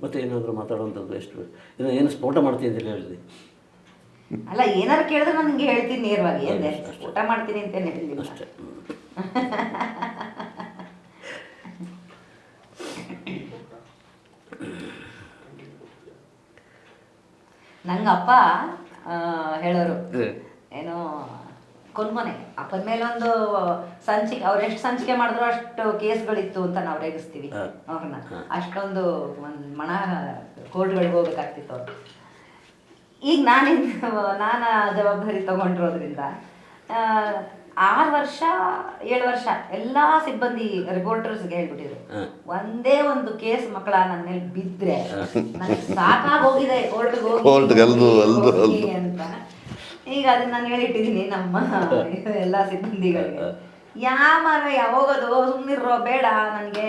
ಮತ್ತು ಏನಾದರೂ ಮಾತಾಡುವಂಥದ್ದು ಎಷ್ಟು ಏನು ಸ್ಫೋಟ ಮಾಡ್ತೀನಿ ಅಂತ ಹೇಳಿದೆ. ಅಲ್ಲ ಏನಾರು ಕೇಳಿದ್ರೆ ನಾನು ನಿಂಗೆ ಹೇಳ್ತೀನಿ ನೇರವಾಗಿ, ಎಂದೆ ಊಟ ಮಾಡ್ತೀನಿ ಅಂತೇನು ಹೇಳಿಲ್ಲ ಅಷ್ಟೇ. ನಂಗೆ ಅಪ್ಪ ಹೇಳೋರು ಏನೋ ಕೊನ್ಮನೆ ಅಪ್ಪನ ಮೇಲೆ ಒಂದು ಸಂಚಿಕೆ, ಅವ್ರು ಎಷ್ಟು ಸಂಚಿಕೆ ಮಾಡಿದ್ರು ಅಷ್ಟು ಕೇಸ್ಗಳಿತ್ತು ಅಂತ ನಾವು ರೇಗಿಸ್ತೀವಿ ಅವ್ರನ್ನ, ಅಷ್ಟೊಂದು ಒಂದು ಮಣ ಕೋರ್ಟ್ಗಳಿಗೆ ಹೋಗ್ಬೇಕಾಗ್ತಿತ್ತು ಅವ್ರು. ಈಗ ನಾನು ಜವಾಬ್ದಾರಿ ತಗೊಂಡಿರೋದ್ರಿಂದ 6 ವರ್ಷ 7 ವರ್ಷ ಎಲ್ಲ ಸಿಬ್ಬಂದಿ ರಿಪೋರ್ಟರ್ಸ್ಗೆ ಹೇಳ್ಬಿಟ್ಟಿದ್ರು, ಒಂದೇ ಒಂದು ಕೇಸ್ ಮಕ್ಕಳ ನನ್ನ ಮೇಲೆ ಬಿದ್ದರೆ ನನಗೆ ಸಾಕಾಗೋಗಿದೆ ಕೋರ್ಟ್ಗೆ ಹೋಗಿ ಅಂತ. ಈಗ ಅದನ್ನ ನಾನು ಹೇಳಿಟ್ಟಿದ್ದೀನಿ ನಮ್ಮ ಎಲ್ಲ ಸಿಬ್ಬಂದಿಗಳಿಗೆ. ಯಾವಾಗೋದು ಸುಮ್ಮನಿರೋ ಬೇಡ ನನಗೆ,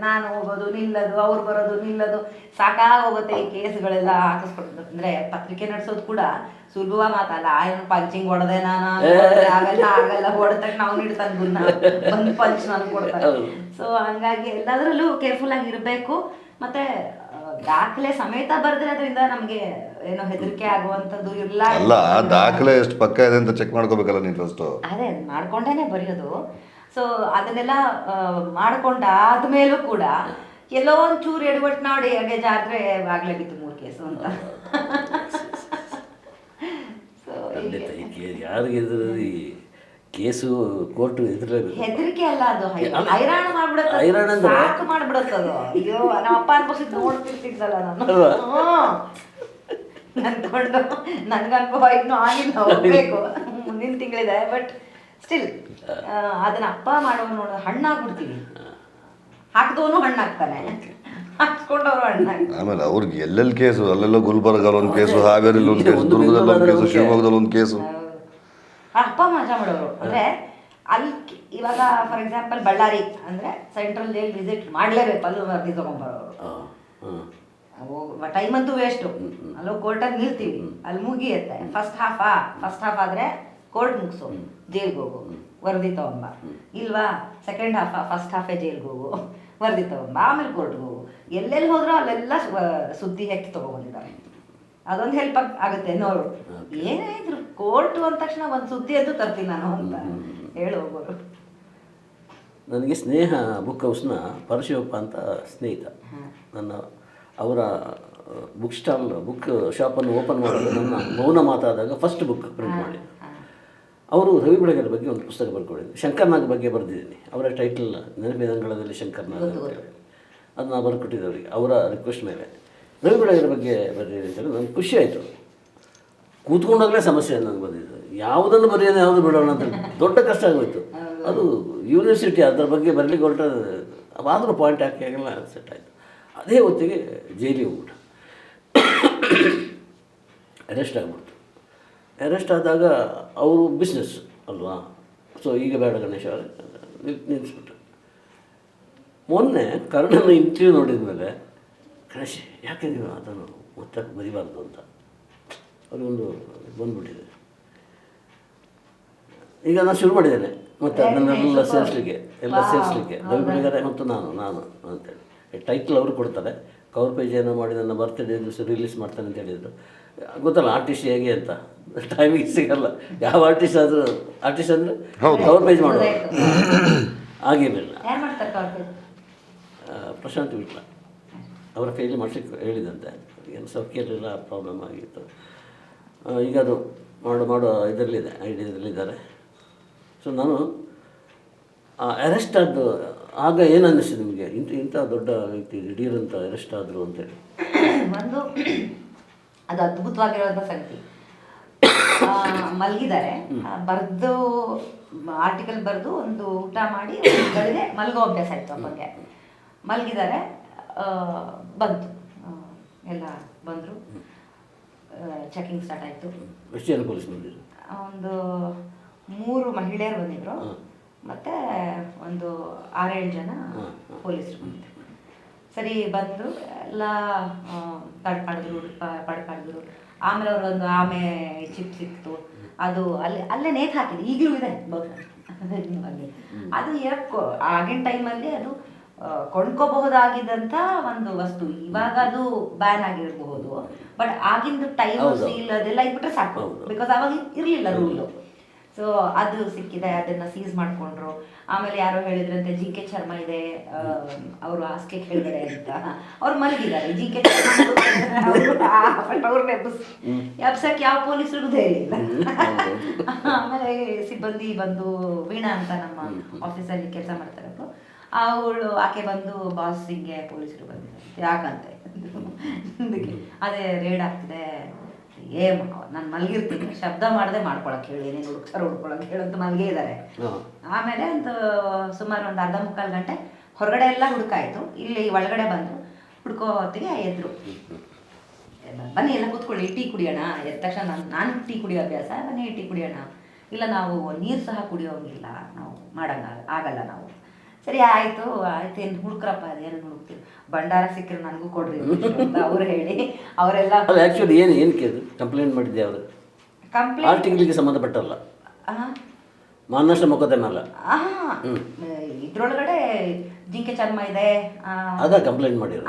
ನಾನು ಹೋಗೋದು ನಿಲ್ಲೋದು, ಅವ್ರು ಬರೋದು ನಿಲ್ಲೋದು ಸಾಕಾಗೋಗುತ್ತೆ. ಈ ಕೇಸ್ಗಳೆಲ್ಲ ಹಾಕಿಸ್ಕೊಟ್ಟು ಅಂದರೆ ಪತ್ರಿಕೆ ನಡೆಸೋದು ಕೂಡ ಸುಲಭ ಮಾತಲ್ಲ. ಏನು ಪಂಚಿಂಗ್ ಹೊಡೆದೆ ನಾನು ಆಗಲ್ಲ ಹೊಡೆದಾಗ ನಾವು ನೀಡ್ತಾನೆ ಬಂದು ಪಂಚ್ ನನಗೆ ಕೊಡ್ತಾರೆ. ಸೊ ಹಂಗಾಗಿ ಎಲ್ಲದರಲ್ಲೂ ಕೇರ್ಫುಲ್ ಆಗಿರಬೇಕು. ಮತ್ತು ದಾಖಲೆ ಸಮೇತ ಬರೆದ್ರೆ ಅದರಿಂದ ನಮಗೆ ಏನೋ ಹೆದರಿಕೆ ಆಗುವಂಥದ್ದು ಇಲ್ಲ. ಅಲ್ಲ, ದಾಖಲೆ ಎಷ್ಟು ಪಕ್ಕ ಇದೆ ಅಂತ ಚೆಕ್ ಮಾಡ್ಕೋಬೇಕಲ್ಲ ನೀನು ಫಸ್ಟು. ಅದೇ ಮಾಡ್ಕೊಂಡೇನೆ ಬರೆಯೋದು. ಸೊ ಅದನ್ನೆಲ್ಲ ಮಾಡ್ಕೊಂಡಾದ್ಮೇಲೂ ಕೂಡ ಎಲ್ಲೋ ಒಂಚೂರು ಎಡವಟ್ಟು ನೋಡಿ ಹಾಗೆ ಜಾತ್ರೆ ಆಗಲೇ ಬಿತ್ತು 3 ಕೇಸು ಅಂತ. ಯಾರಿಗೆ ಈ ಕೇಸು ಕೋರ್ಟು ಹೆದರಿಕೆ ಅಲ್ಲ, ಅದು ಹೈರಾಣ ಮಾಡ್ಬಿಡತ್ತೆ, ಸಾಕು ಮಾಡ್ಬಿಡತ್ತದು. ಅಯ್ಯೋ ನಮ್ಮ ಅಪ್ಪ ಅನ್ಬೋಸಿದ್ ನೋಡ್ತಿರ್ತಿದ್ದಲ್ಲ ನಾನು ನನ್ಕೊಂಡು ನನ್ಗೆ ಅನುಭವ ಇನ್ನೂ ಆಗಿಲ್ಲ, ಹೋಗ್ಬೇಕು ಮುಂದಿನ ತಿಂಗಳಿದೆ. ಬಟ್ ಸ್ಟಿಲ್ ಅದನ್ನ ಅಪ್ಪ ಮಾಡೋ ನೋಡೋ ಹಣ್ಣಾಗ್ಬಿಡ್ತೀವಿ, ಹಾಕಿದವನು ಹಣ್ಣಾಗ್ತಾನೆ, ಹಾಕ್ಸ್ಕೊಂಡವ್ರು ಹಣ್ಣಾಗ್ತಾರೆ. ಆಮೇಲೆ ಅವ್ರಿಗೆ ಎಲ್ಲೆಲ್ಲಿ ಕೇಸು, ಅಲ್ಲೆಲ್ಲ ಗುಲ್ಬರ್ಗಲ್ಲಿ ಒಂದು ಕೇಸು, ಹಾವೇರಿಲಿ ಒಂದು ಕೇಸು, ದುರ್ಗದಲ್ಲಿ ಒಂದು ಕೇಸು, ಶಿವಮೊಗ್ಗದಲ್ಲಿ ಒಂದು ಕೇಸು. ಅಪ್ಪ ಮಜಾ ಮಾಡೋರು. ಅಂದರೆ ಅಲ್ಲಿ ಇವಾಗ ಫಾರ್ ಎಕ್ಸಾಂಪಲ್ ಬಳ್ಳಾರಿ ಅಂದರೆ ಸೆಂಟ್ರಲ್ ಜೈಲ್ ವಿಸಿಟ್ ಮಾಡಲೇಬೇಕು, ಅಲ್ಲೂ ವರದಿ ತೊಗೊಂಬರೋರು. ಟೈಮ್ ಅಂತೂ ವೇಸ್ಟು, ಅಲ್ಲೋ ಕೋರ್ಟಲ್ಲಿ ನಿಲ್ತೀವಿ, ಅಲ್ಲಿ ಮುಗಿಯುತ್ತೆ. ಫಸ್ಟ್ ಹಾಫ್ ಆದರೆ ಕೋರ್ಟ್ ಮುಗಿಸು, ಜೈಲ್ಗೆ ಹೋಗು, ವರದಿ ತಗೊಂಬ. ಇಲ್ವಾ ಸೆಕೆಂಡ್ ಫಸ್ಟ್ ಹಾಫೇ ಜೈಲ್ಗೆ ಹೋಗು, ವರದಿ ತಗೊಂಬ, ಆಮೇಲೆ ಕೋರ್ಟ್ಗೆ ಹೋಗು. ಎಲ್ಲೆಲ್ಲಿ ಹೋದ್ರೂ ಅಲ್ಲೆಲ್ಲ ಸುದ್ದಿ ಹೆಚ್ಚು ತೊಗೊಬಂದಿದ್ದಾರೆ. ಅದೊಂದು ಹೆಲ್ಪ್ ಆಗುತ್ತೆ ನೋಡು. ಏನೇ ಇದ್ರು ಕೋರ್ಟು ಅಂದ ತಕ್ಷಣ ಒಂದು ಸುದ್ದಿ ಅಂತೂ ತರ್ತೀನಿ ನಾನು ಅಂತ ಹೇಳಿ ಹೋಗೋರು. ನನಗೆ ಸ್ನೇಹ ಬುಕ್ ಹೌಸ್ನ ಪರಶಿವಪ್ಪ ಅಂತ ಸ್ನೇಹಿತ, ಅವರ ಬುಕ್ ಶಾಪನ್ನು ಓಪನ್ ಮಾಡೋದು ನನ್ನ ಮೌನ ಮಾತಾದಾಗ ಫಸ್ಟ್ ಬುಕ್ ಪ್ರಿಂಟ್ ಮಾಡಿ. ಅವರು ರವಿ ಬೆಳಗೆರೆ ಬಗ್ಗೆ ಒಂದು ಪುಸ್ತಕ ಬರ್ಕೊಂಡಿದ್ದೀನಿ, ಶಂಕರ್ನಾಗ್ ಬಗ್ಗೆ ಬರೆದಿದ್ದೀನಿ. ಅವರ ಟೈಟಲ್ ನೆನಪಿನಂಗಳದಲ್ಲಿ ಶಂಕರ್ನಾಗ್ ಅಂತ ಹೇಳಿ ಅದನ್ನ ಬರ್ಕೊಟ್ಟಿದ್ದವರಿಗೆ ಅವರ ರಿಕ್ವೆಸ್ಟ್ ಮೇಲೆ. ರವಿ ಬೆಳಗೆರೆ ಬಗ್ಗೆ ಬರೆದಿದೆ ಅಂತೇಳಿ ನನಗೆ ಖುಷಿ ಆಯಿತು. ಕೂತ್ಕೊಂಡಾಗಲೇ ಸಮಸ್ಯೆ ನನಗೆ ಬಂದಿದ್ದು, ಯಾವುದನ್ನು ಬರೆಯೋದು ಯಾವುದು ಬಿಡೋಣ ಅಂತ ದೊಡ್ಡ ಕಷ್ಟ ಆಗೋಯ್ತು. ಅದು ಯೂನಿವರ್ಸಿಟಿ ಅದರ ಬಗ್ಗೆ ಬರಲಿಕ್ಕೆ ಹೊರಟ, ಆದರೂ ಪಾಯಿಂಟ್ ಹಾಕಿ ಆಗೆಲ್ಲ ಸೆಟ್ ಆಯಿತು. ಅದೇ ಹೊತ್ತಿಗೆ ಜೈಲಿಗೆ ಹೋಗ್ಬಿಟ್ಟು ಅರೆಸ್ಟ್ ಆಗಿಬಿಡ್ತು. ಅರೆಸ್ಟ್ ಆದಾಗ ಅವರು ಬಿಸ್ನೆಸ್ ಅಲ್ವಾ, ಸೊ ಈಗ ಬೇಡ ಗಣೇಶ ನಿಲ್ಲಿಸ್ಬಿಟ್ರು. ಮೊನ್ನೆ ಕರ್ಣನ ಇಂಟರ್ವ್ಯೂ ನೋಡಿದ ಮೇಲೆ, ಗಣೇಶ್ ಯಾಕೆ ನೀವು ಅದನ್ನು ಮತ್ತೆ ಬರಿಬಾರ್ದು ಅಂತ ಅವರೊಂದು ಬಂದ್ಬಿಟ್ಟಿದೆ. ಈಗ ನಾನು ಶುರು ಮಾಡಿದ್ದೇನೆ ಮತ್ತು ಅದನ್ನೆಲ್ಲ ಸೇರಿಸ್ಲಿಕ್ಕೆ ರವಿ ಬೆಳಗೆರೆ ಮತ್ತು ನಾನು ಅಂತೇಳಿ ಟೈಟಲ್ ಅವರು ಕೊಡ್ತಾರೆ. ಕವರ್ ಪೇಜ್ ಏನೋ ಮಾಡಿ ನನ್ನ ಬರ್ತ್ಡೇ ದಿವಸ ರಿಲೀಸ್ ಮಾಡ್ತಾನೆ ಅಂತ ಹೇಳಿದರು. ಗೊತ್ತಲ್ಲ ಆರ್ಟಿಸ್ಟ್ ಹೇಗೆ ಅಂತ, ಟೈಮಿಗೆ ಸಿಗಲ್ಲ. ಯಾವ ಆರ್ಟಿಸ್ಟ್ ಅಂದರೆ ಕವರ್ ಪೇಜ್ ಮಾಡೋದು ಆಗಿರಲಿಲ್ಲ. ಪ್ರಶಾಂತ್ ವಿಟ್ಲ ಅವರ ಕೈಯಲ್ಲಿ ಮಾಡಿಸ್ಲಿಕ್ಕೆ ಹೇಳಿದಂತೆ, ಏನು ಸೌಖ್ಯಲಿಲ್ಲ, ಪ್ರಾಬ್ಲಮ್ ಆಗಿತ್ತು. ಈಗ ಅದು ಮಾಡೋ ಇದರಲ್ಲಿದೆ, ಐಡಿಯಾದಲ್ಲಿದ್ದಾರೆ. ಸೊ ನಾನು ಅರೆಸ್ಟ್ ಆದ್ದು ಆಗ ಏನು ಅನ್ನಿಸ್ತು ನಿಮಗೆ, ಇಂಥ ದೊಡ್ಡ ವ್ಯಕ್ತಿ ದಿಢೀರ್ ಅಂತ ಅರೆಸ್ಟ್ ಆದರು ಅಂತೇಳಿ? ಒಂದು ಅದು ಅದ್ಭುತವಾಗಿರುವಂಥ ಸಂಗತಿ. ಮಲಗಿದ್ದಾರೆ, ಬರೆದು ಆರ್ಟಿಕಲ್ ಬರೆದು ಒಂದು ಊಟ ಮಾಡಿ ಬೆಳಗ್ಗೆ ಮಲಗೋ ಅಭ್ಯಾಸ ಆಯಿತು ಅಪ್ಪಗೆ. ಮಲಗಿದ್ದಾರೆ, ಬಂತು, ಎಲ್ಲ ಬಂದರು, ಚೆಕಿಂಗ್ ಸ್ಟಾರ್ಟ್ ಆಯಿತು. ಎಷ್ಟು ಜನ ಪೊಲೀಸ್ ಬಂದಿದ್ರು? ಒಂದು 3 ಮಹಿಳೆಯರು ಬಂದಿದ್ರು, ಮತ್ತು ಒಂದು 6-7 ಜನ ಪೊಲೀಸರು ಬಂದಿದ್ರು. ಸರಿ ಬಂದರು, ಎಲ್ಲ ಪಡ್ಕಾಡಿದ್ರು. ಆಮೇಲೆ ಅವರೊಂದು ಆಮೆ ಚಿಪ್ ಸಿಕ್ತು, ಅದು ಅಲ್ಲೇ ನೇತು ಹಾಕಿದೆ, ಈಗಲೂ ಇದೆ ಬಹುಶಃ ಅಲ್ಲಿ. ಅದು ಯಾಕೋ ಆಗಿನ ಟೈಮಲ್ಲಿ ಅದು ಕೊಂಡ್ಕೋಬಹುದಾಗಿದ್ದಂಥ ಒಂದು ವಸ್ತು. ಇವಾಗ ಅದು ಬ್ಯಾನ್ ಆಗಿರಬಹುದು, ಬಟ್ ಆಗಿಂದು ಟೈಮ್ ಸೀಲ್ ಅದೆಲ್ಲ ಇಟ್ಬಿಟ್ರೆ ಸಾಕು, ಬಿಕಾಸ್ ಅವಾಗ ಇರಲಿಲ್ಲ ರೂಲು. ಸೊ ಅದು ಸಿಕ್ಕಿದೆ, ಅದನ್ನ ಸೀಸ್ ಮಾಡ್ಕೊಂಡ್ರು. ಆಮೇಲೆ ಯಾರೋ ಹೇಳಿದ್ರಂತೆ ಜಿಂಕೆ ಚರ್ಮ ಇದೆ ಅವರು ಹಾಸಿಗೆ ಕೆಳಗಡೆ ಅಂತ. ಅವ್ರು ಮಲಗಿದ್ದಾರೆ, ಜಿಂಕೆ ಅವ್ರನ್ನ ಎಬ್ಸಕ್ಕೆ ಯಾವ ಪೊಲೀಸರಿಗೂ ಧೈರ್ಯ ಇಲ್ಲ. ಆಮೇಲೆ ಸಿಬ್ಬಂದಿ ಬಂದು, ವೀಣಾ ಅಂತ ನಮ್ಮ ಆಫೀಸಲ್ಲಿ ಕೆಲಸ ಮಾಡ್ತಾರೆ, ಆಕೆ ಬಂದು ಬಾಸ್ ಹಿಂಗೆ ಪೊಲೀಸರು ಬಂದಿದ್ದಾರೆ ಯಾಕಂತೆ ಅದೇ ರೇಡ್ ಆಗ್ತಿದೆ, ನಾನು ಮಲಗಿರ್ತೀನಿ, ಶಬ್ದ ಮಾಡದೆ ಮಾಡ್ಕೊಳಕ್ ಹೇಳಿ, ಏನೇನು ಹುಡ್ಕೊಳಕ್ ಹೇಳು ಅಂತ ಮಲಗೇ ಇದ್ದಾರೆ. ಆಮೇಲೆ ಒಂದು ಸುಮಾರು ಒಂದು ಅರ್ಧ ಮುಕ್ಕಾಲು ಗಂಟೆ ಹೊರಗಡೆ ಎಲ್ಲ ಹುಡುಕಾಯ್ತು. ಇಲ್ಲಿ ಒಳಗಡೆ ಬಂದು ಹುಡ್ಕೋ ಹೊತ್ತಿಗೆ ಎದ್ರು, ಬನ್ನಿ ಎಲ್ಲ ಕೂತ್ಕೊಳ್ಳಿ, ಟೀ ಕುಡಿಯೋಣ. ಎದ್ದ ತಕ್ಷಣ ನಾನು ಟೀ ಕುಡಿಯೋ ಅಭ್ಯಾಸ, ಬನ್ನಿ ಟೀ ಕುಡಿಯೋಣ. ಇಲ್ಲ ನಾವು ನೀರು ಸಹ ಕುಡಿಯೋಂಗಿಲ್ಲ, ನಾವು ಆಗಲ್ಲ ನಾವು. ಸರಿ ಆಯಿತು ಏನು ಹುಡುಕ್ರಪ್ಪ, ಅದೇನು ಹುಡುಕ್ತೀವಿ, ಭಂಡಾರ ಸಿಕ್ಕರೆ ನನಗೂ ಕೊಡ್ರಿ ಅಂತ ಅವ್ರು ಹೇಳಿ ಅವರೆಲ್ಲ. ಅದು ಆ್ಯಕ್ಚುಲಿ ಏನು ಕೇಳಿದ್ರು, ಕಂಪ್ಲೇಂಟ್ ಮಾಡಿದ್ದೆ ಅವರು? ಆರ್ಟಿಕಲ್ಗೆ ಸಂಬಂಧಪಟ್ಟಲ್ಲ, ಮಾನನಷ್ಟ ಮೊಕದ್ದಮೆ ಅಲ್ಲ. ಇದ್ರೊಳಗಡೆ ಜಿಂಕೆ ಚರ್ಮ ಇದೆ, ಅದ ಕಂಪ್ಲೇಂಟ್ ಮಾಡಿದ್ರು.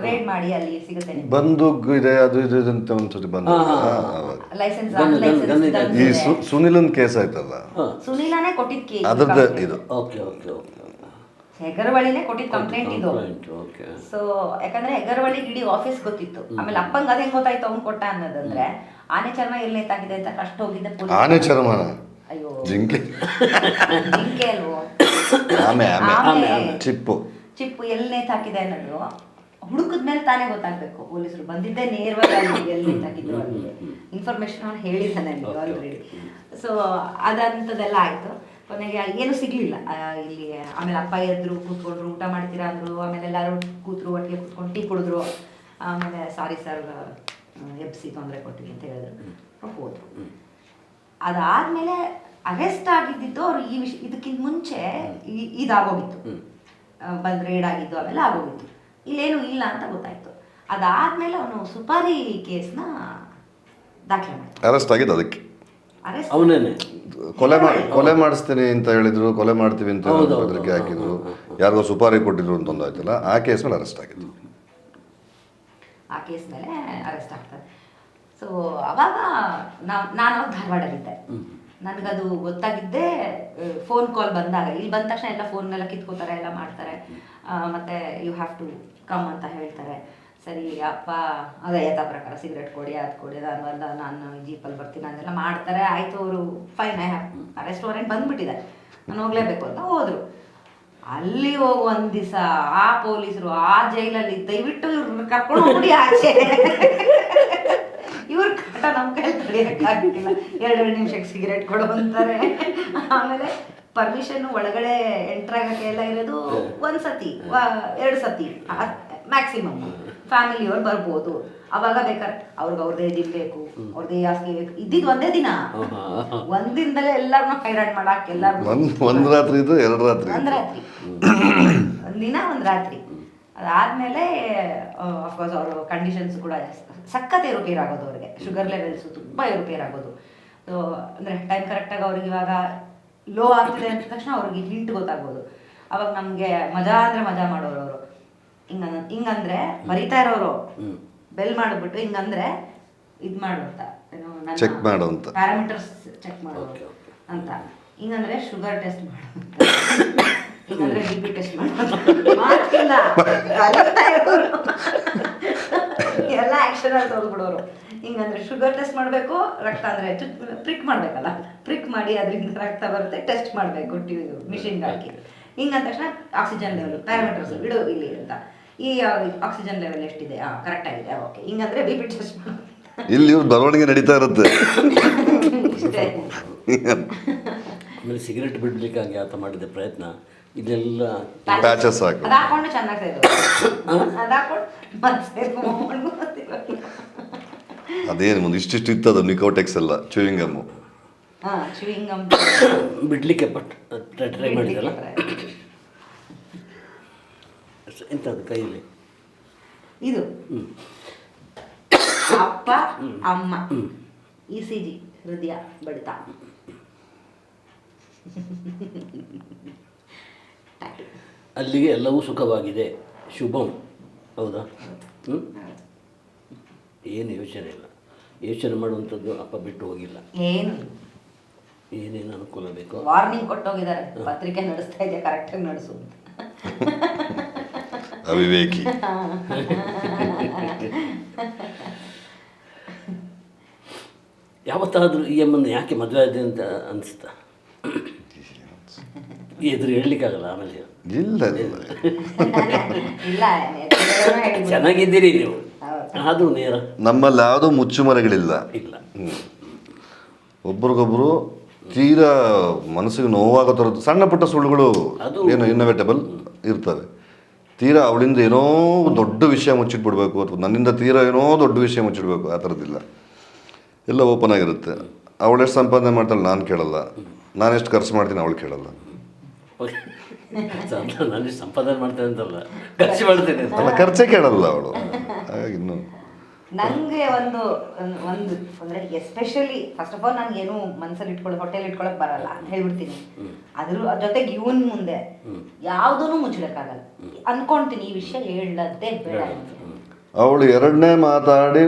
ರೇಡ್ ಮಾಡಿ ಅಲ್ಲಿ ಸಿಗುತ್ತೆ. ಬಂದೂಕ್ ಇದೆ, ಅದು ಇದು ಅಂತ ಒಂದ್ಸತಿ ಬಂದು ಲೈಸೆನ್ಸ್ ಈ ಸುನಿಲನ್ ಕೇಸ್ ಆಯ್ತಲ್ಲ, ಸುನಿಲನೇ ಕೊಟ್ಟಿದ್ಕೆ ಅದ್ರದ್ದು ಇದು. ಓಕೆ ಓಕೆ ಓಕೆ, ಹೆಗರವಳಿನೇ ಕೊಟ್ಟಿದ್ದ ಕಂಪ್ಲೇಂಟ್ ಇದು. ಸೊ ಯಾಕಂದ್ರೆ ಹೆಗರವಳಿಗೆ ಇಡೀ ಆಫೀಸ್ ಗೊತ್ತಿತ್ತು. ಆಮೇಲೆ ಅಪ್ಪಂಗೆ ಅದೇನ್ ಗೊತ್ತಾಯ್ತು ಅವ್ನು ಕೊಟ್ಟ ಅನ್ನೋದಂದ್ರೆ, ಆನೆ ಚರ್ಮ ಎಲ್ಲಿ ನೇತಾಗಿದೆ ಅಂತ ಕಷ್ಟ ಹೋಗಿದ್ದೆ. ಆನೆ ಚರ್ಮ, ಅಯ್ಯೋ ಜಿಂಕೆ ಜಿಂಕೆ ಅಲ್ವೋ, ಚಿಪ್ಪು ಎಲ್ಲಿ ನೇತಾಕಿದೆ ಅನ್ನೋದು ಹುಡುಕದ್ಮೇಲೆ ತಾನೇ ಗೊತ್ತಾಗ್ಬೇಕು. ಪೊಲೀಸರು ಬಂದಿದ್ದೆ ನೇರವಾಗಿ ಎಲ್ಲಿ ನೇತಾಕಿದ್ರು ಅಲ್ಲಿ ಇನ್ಫಾರ್ಮೇಶನ್ ಅವ್ನು ಹೇಳಿದ್ದಾನೆ ಆಲ್ರೆಡಿ. ಸೊ ಅದಂಥದ್ದೆಲ್ಲ ಆಯ್ತು. ಕೊನೆಗೆ ಏನು ಸಿಗ್ಲಿಲ್ಲ ಇಲ್ಲಿ. ಆಮೇಲೆ ಅಪ್ಪ ಎದ್ರು, ಕೂತ್ಕೊಂಡ್ರು, ಊಟ ಮಾಡ್ತೀರಾ ಅಂದ್ರು. ಆಮೇಲೆ ಎಲ್ಲರೂ ಕೂತ್ರು, ಒಟ್ಟಿಗೆ ಕೂತ್ಕೊಂಡು ಟೀ ಕುಡಿದ್ರು. ಆಮೇಲೆ ಸಾರಿ ಸರ್ ಎಬ್ಸಿ ತೊಂದರೆ ಕೊಟ್ಟಿವಿ ಅಂತ ಹೇಳಿದ್ರು, ಹೋದ್ರು. ಅದಾದ್ಮೇಲೆ ಅರೆಸ್ಟ್ ಆಗಿದ್ದಿತ್ತು ಅವ್ರು ಈ ಇದಕ್ಕಿಂತ ಮುಂಚೆ ಇದಾಗೋಗಿತ್ತು, ಬಂದು ರೇಡ್ ಆಗಿದ್ದು ಅವೆಲ್ಲ ಆಗೋಗಿತ್ತು. ಇಲ್ಲೇನು ಇಲ್ಲ ಅಂತ ಗೊತ್ತಾಯ್ತು. ಅದಾದ್ಮೇಲೆ ಅವನು ಸುಪಾರಿ ಕೇಸ್ನ ದಾಖಲೆ ಮಾಡಿದ, ಅರೆಸ್ಟ್ ಆಗಿದ್ದು. ಅದಕ್ಕೆ ಅವನೇನೆ ಕೊಲೆ ಮಾಡಿಸ್ತೀನಿ ಅಂತ ಹೇಳಿದ್ರು, ಕೊಲೆ ಮಾಡ್ತೀವಿ ಅಂತ ಅದಕ್ಕೆ ಹಾಕಿದ್ರು, ಯಾರಿಗೋ ಸುಪಾರಿ ಕೊಟ್ಟಿದ್ರು ಅಂತ ಒಂದು ಆಯ್ತಲ್ಲ, ಆ ಕೇಸ್ ಮೇಲೆ ಅರೆಸ್ಟ್ ಆಗಿದ್ದು. ಆ ಕೇಸ್ ಮೇಲೆ ಅರೆಸ್ಟ್ ಆಗ್ತಾರೆ. ಸೊ ಅವಾಗ ನಾನು ಧಾರವಾಡಲ್ಲಿದ್ದೆ. ನನಗದು ಗೊತ್ತಾಗಿದ್ದೆ ಫೋನ್ ಕಾಲ್ ಬಂದಾಗ. ಇಲ್ಲಿ ಬಂದ ತಕ್ಷಣ ಎಲ್ಲ ಫೋನ್ನೆಲ್ಲ ಕಿತ್ಕೋತಾರೆ, ಎಲ್ಲ ಮಾಡ್ತಾರೆ. ಮತ್ತೆ ಯು ಹ್ಯಾವ್ ಟು ಕಮ್ ಅಂತ ಹೇಳ್ತಾರೆ. ಸರಿ ಅಪ್ಪ ಅದೇ ಯಥಾ ಪ್ರಕಾರ ಸಿಗರೇಟ್ ಕೊಡಿ, ಅದು ಕೊಡಿ, ಅದು ನಾನು ಜೀಪಲ್ಲಿ ಬರ್ತೀನಿ ಅದೆಲ್ಲ ಮಾಡ್ತಾರೆ. ಆಯಿತು, ಅವರು ಫೈನ್, ಅರೆಸ್ಟ್ ವಾರೆಂಟ್ ಬಂದುಬಿಟ್ಟಿದೆ, ನಾನು ಹೋಗಲೇಬೇಕು ಅಂತ ಹೋದರು. ಅಲ್ಲಿ ಹೋಗಿ ಒಂದು ದಿವಸ ಆ ಪೊಲೀಸರು ಆ ಜೈಲಲ್ಲಿ ದಯವಿಟ್ಟು ಇವ್ರನ್ನ ಕರ್ಕೊಂಡು ಹೋಗ್ಬಿಡಿ ಆಚೆ. ಇವ್ರ ಕಾಟ ನಮ್ಮ ಕೈಲಿ ತಡೆಯೋಕ್ಕಾಗ್ತಿಲ್ಲ. 2 ನಿಮಿಷಕ್ಕೆ ಸಿಗರೇಟ್ ಕೊಡು ಅಂತಾರೆ. ಆಮೇಲೆ ಪರ್ಮಿಷನ್ ಒಳಗಡೆ ಎಂಟ್ರ್ ಆಗೋಕ್ಕೆ ಎಲ್ಲ ಇರೋದು 1 ಸತಿ 2 ಸತಿ ಮ್ಯಾಕ್ಸಿಮಮ್. ಫ್ಯಾಮಿಲಿಯವ್ರು ಬರ್ಬೋದು. ಅವಾಗ ಬೇಕಾದ್ರೆ ಅವ್ರದ್ದೇ ಜಿಮ್ ಬೇಕು, ಅವ್ರದ್ದೇ ಆಸ್ತಿ ಬೇಕು. ಇದ್ದಿದ್ದು ಒಂದೇ ದಿನ, ಒಂದಿನದಲ್ಲೇ ಎಲ್ಲರನ್ನೂ ಹೈರಾಣ್ ಮಾಡಕ್ಕೆ ಎಲ್ಲರೂ ಒಂದು ರಾತ್ರಿ ಇದು 2 ರಾತ್ರಿ, ಒಂದು ರಾತ್ರಿ, ಒಂದಿನ ಒಂದು ರಾತ್ರಿ. ಅದಾದಮೇಲೆ ಅಫ್ಕೋರ್ಸ್ ಅವರು ಕಂಡೀಷನ್ಸ್ ಕೂಡ ಸಖತ್ ಏರುಪೇರು ಆಗೋದು. ಅವ್ರಿಗೆ ಶುಗರ್ ಲೆವೆಲ್ಸು ತುಂಬ ಏರುಪೇರು ಆಗೋದು. ಸೊ ಅಂದರೆ ಟೈಮ್ ಕರೆಕ್ಟಾಗಿ ಅವ್ರಿಗೆ ಇವಾಗ ಲೋ ಆಗ್ತಿದೆ ಅಂದ ತಕ್ಷಣ ಅವ್ರಿಗೆ ಹಿಂಟ್ ಗೊತ್ತಾಗ್ಬೋದು. ಅವಾಗ ನಮಗೆ ಮಜಾ ಅಂದರೆ ಮಜಾ ಮಾಡೋರು ಅವರು. ಹಿಂಗಂದ್ರೆ ಬರೀತಾ ಇರೋರು ಬೆಲ್ ಮಾಡಿಬಿಟ್ಟು ಹಿಂಗಂದ್ರೆ ಇದು ಮಾಡು ಅಂತ, ಏನೋ ಚೆಕ್ ಮಾಡು ಅಂತ, ಪ್ಯಾರಾಮೀಟರ್ಸ್ ಚೆಕ್ ಮಾಡು ಅಂತ. ಹಿಂಗಂದ್ರೆ ಶುಗರ್ ಟೆಸ್ಟ್ ಮಾಡು ಅಂತ, ಹಿಂಗಂದ್ರೆ BP ಟೆಸ್ಟ್ ಮಾಡು ಮಾತಿಲ್ಲ. ಎಲ್ಲ ಆಕ್ಷನ್ ಅಲ್ಲಿ ತೋರ್ಬಿಡೋರು. ಹಿಂಗಂದ್ರೆ ಶುಗರ್ ಟೆಸ್ಟ್ ಮಾಡಬೇಕು, ರಕ್ತ ಅಂದರೆ ಪ್ರಿಕ್ ಮಾಡಬೇಕಲ್ಲ, ಪ್ರಿಕ್ ಮಾಡಿ ಅದರಿಂದ ರಕ್ತ ಬರುತ್ತೆ, ಟೆಸ್ಟ್ ಮಾಡಬೇಕು ಮಿಷಿನ್ಗೆ ಹಾಕಿ. ಹಿಂಗಂದ ತಕ್ಷಣ ಆಕ್ಸಿಜನ್ ಲೆವೆಲ್ ಪ್ಯಾರಾಮೀಟರ್ಸ್ ಇಡು ಇಲ್ಲಿ ಅಂತ. ಈ ಆಕ್ಸಿಜನ್ ಲೆವೆಲ್ ಎಷ್ಟಿದೆ, ಕರೆಕ್ಟ್ ಆಗಿದೆ, ಓಕೆ. ಹಿಂಗಂದ್ರೆ BP ಟೆಸ್ಟ್ ಮಾಡು. ಇಲ್ಲಿ ಬರವಣಿಗೆ ನಡೀತಾ ಇರುತ್ತೆ. ಆಮೇಲೆ ಸಿಗರೇಟ್ ಬಿಡ್ಲಿಕ್ಕೆ ಹಂಗೆ ಆತ ಮಾಡಿದ ಪ್ರಯತ್ನ ಇದೆಲ್ಲ ಪ್ಯಾಚಸ್ ಹಾಕಿ ಅದಾಕೊಂಡು ಚೆನ್ನಾಗಿ ಅದಾಕೊಂಡು ಅದೇನು ಮುಂದೆ ಇಷ್ಟಿಷ್ಟು ಇತ್ತದು ನಿಕೋಟೆಕ್ಸ್ ಎಲ್ಲ ಚೂಯಿಂಗ್ ಗಮ್ಮು. ಚೂಯಿಂಗ್ ಗಮ್ ಬಿಡ್ಲಿಕ್ಕೆ ಟ್ರೈ ಮಾಡಿದಲ್ಲ ಎಂಥದ್ದು ಕೈಯಲ್ಲಿ ಇದು ಅಪ್ಪ ಅಮ್ಮ ECG ಹೃದಯ ಬಡಿತ. ಅಲ್ಲಿಗೆ ಎಲ್ಲವೂ ಸುಖವಾಗಿದೆ, ಶುಭಂ. ಹೌದಾ? ಏನು ಯೋಚನೆ ಇಲ್ಲ, ಯೋಚನೆ ಮಾಡುವಂಥದ್ದು ಅಪ್ಪ ಬಿಟ್ಟು ಹೋಗಿಲ್ಲ. ಏನು ಏನೇನು ಅನುಕೂಲ ಬೇಕೋ ವಾರ್ನಿಂಗ್ ಕೊಟ್ಟೋಗಿದ್ದಾರೆ, ಪತ್ರಿಕೆ ನಡೆಸ್ತಾ ಇದೆಯಾ ಕರೆಕ್ಟಾಗಿ ನಡೆಸು ಅಂತ. ಅವಿವೇಕಿ. ಯಾವತ್ತಾದರೂ ಈ ಅಮ್ಮನ್ನು ಯಾಕೆ ಮದುವೆ ಆಗಿದೆ ಅಂತ ಅನಿಸ್ತಾ? ಎದುರು ಹೇಳಲಿಕ್ಕಾಗಲ್ಲ ಆಮೇಲೆ. ಇಲ್ಲ ಇಲ್ಲ ಚೆನ್ನಾಗಿದ್ದೀರಿ ನೀವು, ಆದರೂ ನೇರ ನಮ್ಮಲ್ಲಿ ಯಾವುದೂ ಮುಚ್ಚುಮರೆಗಳಿಲ್ಲ. ಇಲ್ಲ. ಒಬ್ರಿಗೊಬ್ರು ತೀರಾ ಮನಸ್ಸಿಗೆ ನೋವಾಗೋ ಥರದ್ದು ಸಣ್ಣ ಪುಟ್ಟ ಸುಳ್ಳುಗಳು ಏನು ಇನ್ನೋವೇಟಬಲ್ ಇರ್ತವೆ. ತೀರಾ ಅವಳಿಂದ ಏನೋ ದೊಡ್ಡ ವಿಷಯ ಮುಚ್ಚಿಟ್ಬಿಡ್ಬೇಕು ಅಥವಾ ನನ್ನಿಂದ ತೀರಾ ಏನೋ ದೊಡ್ಡ ವಿಷಯ ಮುಚ್ಚಿಡ್ಬೇಕು, ಆ ಥರದ್ದಿಲ್ಲ. ಎಲ್ಲ ಓಪನ್ ಆಗಿರುತ್ತೆ. ಅವಳೆಷ್ಟು ಸಂಪಾದನೆ ಮಾಡ್ತಾಳೆ ನಾನು ಕೇಳಲ್ಲ, ನಾನೆಷ್ಟು ಖರ್ಚು ಮಾಡ್ತೀನಿ ಅವಳು ಕೇಳಲ್ಲ. ನಾನು ಸಂಪಾದನೆ ಮಾಡ್ತೇನೆ ಅಂತಲ್ಲ, ಖರ್ಚು ಮಾಡ್ತೇನೆ ಅಲ್ಲ, ಖರ್ಚೇ ಕೇಳಲ್ಲ ಅವಳು. ಹಾಗಾಗಿ ಇನ್ನು ನನಗೆ ಒಂದು ಒಂದು ಅಂದರೆ ಎಸ್ಪೆಷಲಿ ಫಸ್ಟ್ ಆಫ್ ಆಲ್ ನನಗೇನು ಮನಸ್ಸಲ್ಲಿ ಹೊಟ್ಟೆಲಿ ಇಟ್ಕೊಳಕ್ಕೆ ಬರಲ್ಲ ಹೇಳ್ಬಿಡ್ತೀನಿ. ಅದ್ರ ಜೊತೆಗೆ ಇವನ್ ಮುಂದೆ ಯಾವುದೂ ಮುಚ್ಚಳಕ್ಕಾಗಲ್ಲ. ಅನ್ಕೊಂತೀನಿ ಈ ವಿಷಯ ಹೇಳದ್ದೇ ಬೇಡ. ಅವಳು ಎರಡನೇ ಮಾತಾಡಿ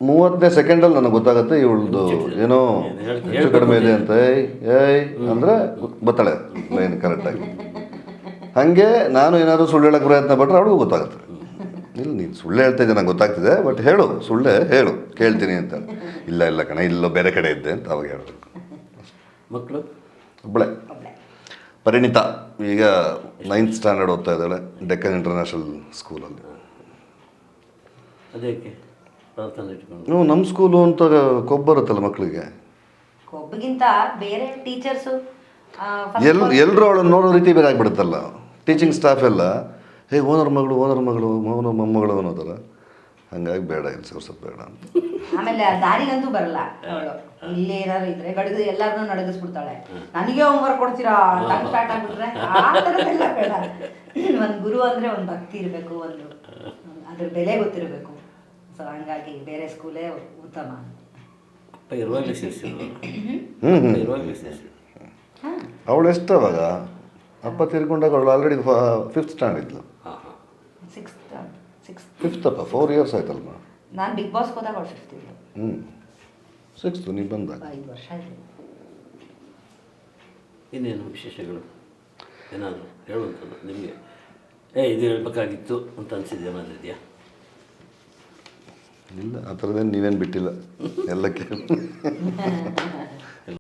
30ನೇ ಸೆಕೆಂಡಲ್ಲಿ ನನಗೆ ಗೊತ್ತಾಗುತ್ತೆ ಇವಳ್ದು ಏನೋ ಹೆಚ್ಚು ಕಡಿಮೆ ಇದೆ ಅಂತ. ಏಯ್ ಅಂದರೆ ಬರ್ತಾಳೆ ಲೈನ್ ಕರೆಕ್ಟಾಗಿ. ಹಾಗೆ ನಾನು ಏನಾದರೂ ಸುಳ್ಳು ಹೇಳೋಕ್ಕೆ ಪ್ರಯತ್ನ ಪಟ್ಟರೆ ಅವಳಿಗೂ ಗೊತ್ತಾಗುತ್ತೆ. ಇಲ್ಲ ನೀನು ಸುಳ್ಳು ಹೇಳ್ತಾ ಇದ್ದೆ ನಂಗೆ ಗೊತ್ತಾಗ್ತಿದೆ, ಬಟ್ ಹೇಳು, ಸುಳ್ಳೆ ಹೇಳು, ಕೇಳ್ತೀನಿ ಅಂತ. ಇಲ್ಲ ಇಲ್ಲ ಕಣ, ಇಲ್ಲೋ ಬೇರೆ ಕಡೆ ಇದ್ದೆ ಅಂತ ಅವಾಗ ಹೇಳಬೇಕು. ಮಕ್ಕಳು ಒಬ್ಬಳೆ ಪರಿಣಿತ, ಈಗ 9th ಸ್ಟ್ಯಾಂಡರ್ಡ್ ಓದ್ತಾ ಇದ್ದಾಳೆ ಡೆಕ್ಕನ್ ಇಂಟರ್ನ್ಯಾಷನಲ್ ಸ್ಕೂಲಲ್ಲಿ. ಅದಕ್ಕೆ ಪ್ರಾರ್ಥನೆ ಇಟ್ಕೊಂಡು ನಮ್ಮ ಸ್ಕೂಲು ಅಂತ ಕೊಬ್ಬರುತ್ತಲ್ಲ ಮಕ್ಕಳಿಗೆ. ಒಬ್ಬಗಿಂತ ಬೇರೆ ಟೀಚರ್ಸು ಎಲ್ಲರೂ ಅವಳನ್ನು ನೋಡೋ ರೀತಿ ಬೇರೆ ಆಗಿಬಿಡುತ್ತಲ್ಲ. ಟೀಚಿಂಗ್ ಸ್ಟಾಫ್ ಎಲ್ಲ ಓನರ್ ಮಗಳು ಮೊಮ್ಮಗಳು ಅನ್ನೋದಲ್ಲ. ಹಾಗಾಗಿ ಬೇಡ ಇಲ್ಲಿ ಸೇರ್ಸೋದು ಬೇಡ ಅಂತ. ಆಮೇಲೆ ದಾರಿಗಂತೂ ಬರಲ್ಲ ಅವಳು. ಇಲ್ಲಿ ಏನಾದ್ರು ಇದ್ರೆ ಗಡಿದು ಎಲ್ಲಾರನ್ನೂ ನಡಗಿಸ್ಬಿಡ್ತಾಳೆ. ನನಗೆ ಹೋಮ್ವರ್ಕ್ ಕೊಡ್ತೀರಾ ಅಂತ ಸ್ಟಾರ್ಟ್ ಆಗ್ಬಿಟ್ರೆ ಆ ಥರದ್ದೆಲ್ಲ ಬೇಡ. ಒಂದು ಗುರು ಅಂದರೆ ಒಂದು ಭಕ್ತಿ ಇರಬೇಕು, ಒಂದು ಅದ್ರ ಬೆಲೆ ಗೊತ್ತಿರಬೇಕು. ಸೊ ಹಂಗಾಗಿ ಬೇರೆ ಸ್ಕೂಲೇ ಉತ್ತಮ. ಅಪ್ಪ ಇರುವಾಗಲೇ ಸೇರಿಸಿದ್ರು. ಅವಳು ಎಷ್ಟು ಅವಾಗ ಅಪ್ಪ ತೀರ್ಕೊಂಡಾಗ ಅವಳು ಆಲ್ರೆಡಿ 5th ಸ್ಟ್ಯಾಂಡರ್ಡ್ ಇದ್ಲು. 5th ಅಪ್ಪ 4 years ಆಯ್ತಲ್ವ. ನಾನು ಬಿಗ್ ಬಾಸ್ಗೆ ಹೋದಾಗ ಅವಳು 5th ಇದ್ಲು. 6th ನೀವು ಬಂದಾಗ 5 ವರ್ಷ ಆಯಿತು. ಇನ್ನೇನು ವಿಶೇಷಗಳು ಏನಾದರೂ ಹೇಳುವಂಥದ್ದು ನಿಮಗೆ? ಇದು ಹೇಳ್ಬೇಕಾಗಿತ್ತು ಅಂತ ಅನಿಸಿದ್ಯಾ? ಏನಾದರೂ ಇದೆಯಾ? ಇಲ್ಲ, ಆ ಥರದ್ದೇನು ನೀವೇನು ಬಿಟ್ಟಿಲ್ಲ ಎಲ್ಲ ಕೇಳಿ.